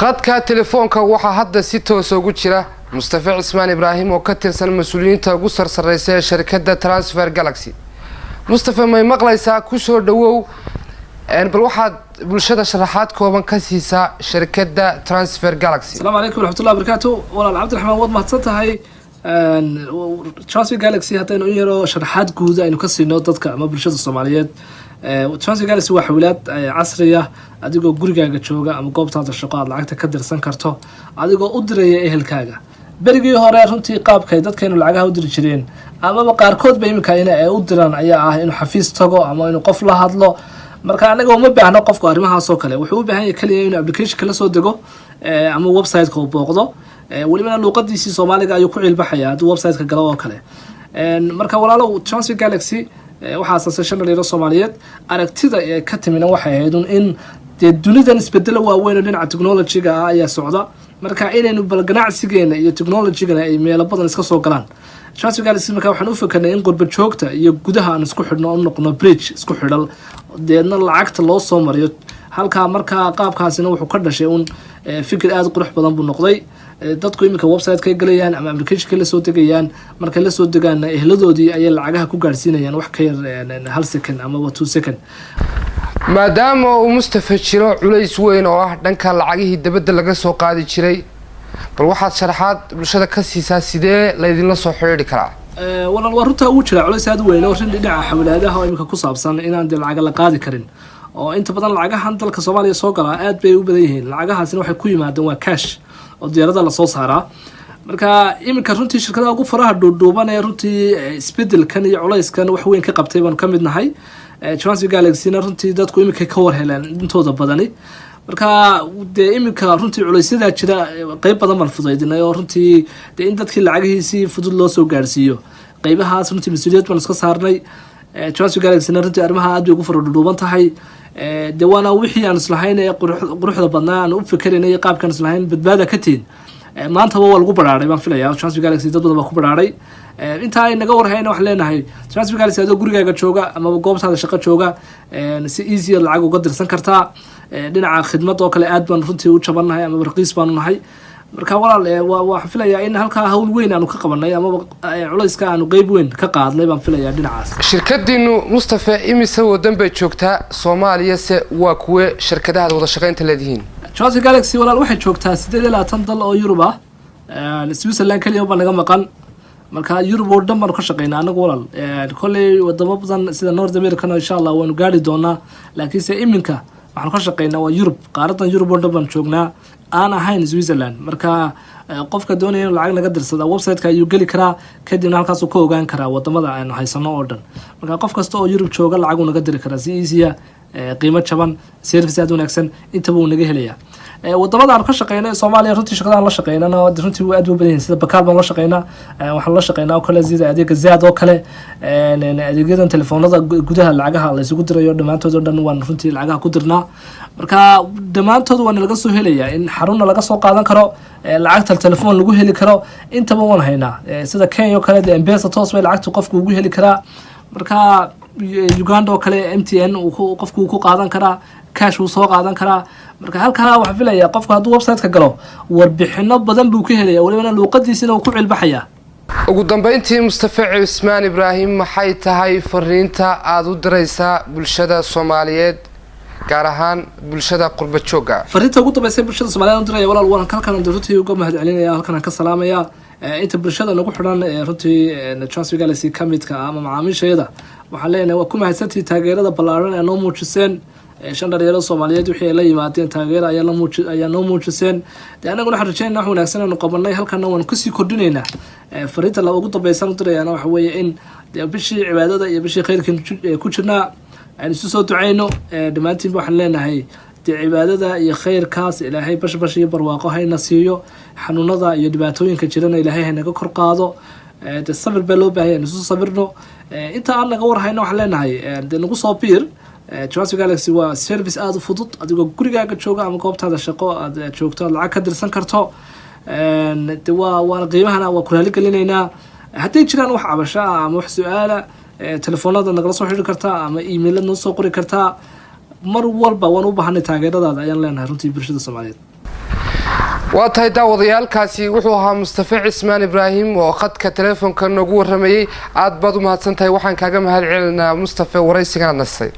khadka telefoonka waxaa hadda si toos ugu jira Mustafa Ismaan Ibrahim oo ka tirsan mas'uuliyiinta ugu sarsareysa shirkadda Transfer Galaxy. Mustafa may maqlaysaa ku soo dhawow bal waxaad bulshada sharaxaad kooban ka siisaa shirkadda Transfer Galaxy. السلام عليكم ورحمة الله وبركاته. والله عبد الرحمن وضع مهتصنتهاي Transfer Galaxy حتى إنه يرى شرحات جوزة إنه كسر نقطتك أما بالشدة الصوماليات. Transfer Galaxy هو حولات عصرية أديكو جورجا جتشوجا أما قبض هذا الشقاء لعقته كدر سنكرته أديكو أدري إيه الكاجا. برجي هراء رنتي قاب كيدات كانوا العجها أدري شرين أما بقى كود بيمكاننا أدران أيه إنه حفيظ تجو أما إنه قفله هذلو marka anaga uma baahno qofku arimahaas oo kale wuxuu u baahan yahay kaliya inuu application kala soo dego ama website-ka uu booqdo waliba luqadiisa Soomaaliga ayuu ku cilbaxaya haduu website-ka galo oo kale marka walaalo Transfer Galaxy waxa asaasay dhalinyaro Soomaaliyeed aragtida ay ka timina waxay ahayd in dunidan isbedel waaweyn oo dhinaca technology-ga ayaa socda marka inaynu bal ganacsigeena iyo technology-ga ay meelo badan iska soo galaan Transfer Galaxy marka waxaan u fakarnay in qurba joogta iyo gudaha aan isku xidhno oo noqono bridge isku xidhal deedna lacagta loo soo mariyo halka marka qaabkaasina wuxuu ka dhashay fikir aad qurux badan buu noqday dadku iminka website-ka galayaan ama application-ka la soo degayaan marka la soo degaana ehladoodii ay lacagaha ku gaarsiinayaan wax ka yar 1 second ama 2 second maadaama uu Mustafa jiro culays weyn oo ah dhanka lacagihii dibadda laga soo qaadi jiray bal waxaad sharaxaad bulshada ka siisaa sidee la idin la soo xiriiri karaa والله ورطة وجرا على سعد وين ورشين دع حولادها هاي مكوكوس عبسان إن عند العجلة القاضي كرين أو أنت بدل العجلة عند الكسومالي سوقها آد بيوبديهن العجلة سنو حكوي مع دوا كاش والديارة الصوص هرا مركا إيمن كرنتي شركة أقول فرها دوبانا رنتي سبيدل كان يعليس كان وحوين كقبتين كم بدنا هاي Transfer Galaxy رنتي دات كوي مككور هلان أنتوا ضبطني marka imika runtii culaysyada jira qayb badan baan fudaydinay oo runtii in dadkii lacagihiisi fudud loo soo gaarsiiyo qaybahaas runtii mas'uuliyad baan iska saarnay Transfer Galaxy runtii arrimaha aad bay ugu faradhuuban tahay deewana wixii aan islahayn ee quruxda badnaa aan u fikirnay qaabkan islahayn badbaada ka tiin maanta waa lagu baraaray baan filayaa Transfer Galaxy dad badan baa ku baraaray inta ay naga warhayna wax leenahay Transfer Galaxy adoo gurigaaga jooga ama goobtaada shaqo jooga si easy lacag uga dirsan kartaa dhinaca khidmad oo kale aad baan runtii u jabanahay ama warqiis baan nahay marka walaal waa filayaa in halka hawl weyn aanu ka qabanay ama culayska aanu qayb weyn ka qaadnay baan filayaa dhinacaas shirkadiinu Mustafa imise wadan bay joogtaa Soomaaliya se waa kuwe shirkadaha wada shaqeynta leedihiin Transfer Galaxy walaal waxay joogtaa 8 dal oo Yurub ah Switzerland kaliya baa naga maqan marka Yurub oo dhan baan ka shaqeynaa anagu walaal kulli wadamo badan sida North America insha Allah waanu gaari doonaa laakiin se iminka waxaan ka shaqeynaa waa Yurub qaaradan Yurub oo dhan baan joognaa aan ahayn Switzerland marka qofka doonaya in lacag laga dirsado website-ka ayuu gali karaa kadibna halkaas uu ka ogaan karaa wadamada aan haysano oo dhan marka qof kasta oo Yurub jooga lacag uu naga diri karaa si easy qiimo jaban service aad wanaagsan inta uu naga helayaa wadamada aan ka shaqeynay Soomaaliya runtii shaqadaan la shaqeynana runtii aad u badan sida bakaal baan la shaqeynaa waxaan la shaqeynaa oo kale sida adeega zaad oo kale adeegyadan telefoonada gudaha lacagaha la isugu dirayo dhamaantood oo dhan waan runtii lacagaha ku dirnaa marka dhamaantood waan laga soo helayaa in xarunna laga soo qaadan karo lacagta telefoon lagu heli karo intaba waan haynaa sida Kenya oo kale M-Pesa toos bay lacagta qofku ugu heli karaa marka Uganda oo kale MTN uu qofku ku qaadan karaa cash uu soo qaadan karaa marka halka waxa filayaa qofku hadduu website-ka galo warbixino badan buu ka helayaa waliba luqadiisina uu ku cilbaxayaa ugu dambeyntii Mustafa Ismaan Ibrahim maxay tahay fariinta aad u diraysaa bulshada Soomaaliyeed gaar ahaan bulshada qurba jooga fariinta ugu dambeysay bulshada Soomaaliyeed u diraya walaal waan halkan runtii uga mahadcelinaya halkan ka salaamaya inta bulshada nagu xidhan runtii Transfer Galaxy kamidka ama macaamiisheeda waxaan leenahay waa ku mahadsantii taageerada ballaaran ee noo muujiseen dhalinyaro Soomaaliyeed wixii ay la yimaadeen taageero ayaa noo muujiseen anaguna waxaan rajaynaynaa wax wanaagsan aanu qabanay halkana waan ku sii kordhinaynaa fariinta la ugu dambaysan u dirayana waxa weeye in bishii cibaadada iyo bishii khayrkan ku jirnaa aan isu soo duceyno dhamaantiin waxaan leenahay cibaadada iyo khayrkaas Ilaahay bash iyo barwaaqo hayna siiyo xanuunada iyo dhibaatooyinka jirana Ilaahay haynaga kor qaado sabir baa loo baahan yahay isu sabirno inta aan naga warhayno waxaan leenahay nagu soo biir Transfer Galaxy waa service aad u fudud adigoo gurigaaga jooga ama goobtaada shaqo aad joogto lacag ka dirsan karto waa qiimahana waa ku raali gelinaynaa haddii jiraan wax cabasho ama wax su'aala telefoonada nagala soo xiriiri kartaa ama email noo soo qori kartaa mar walba waan u baahanay taageeradaada ayaan leenahay runtii bulshada Soomaaliyeed waa tahay daawadayaalkaasi wuxuu ahaa Mustafa Cismaan Ibraahim oo khadka telefoonka nagu waramayay aad baad u mahadsantahay waxaan kaaga mahad celinaa Mustafa waraysigan nasay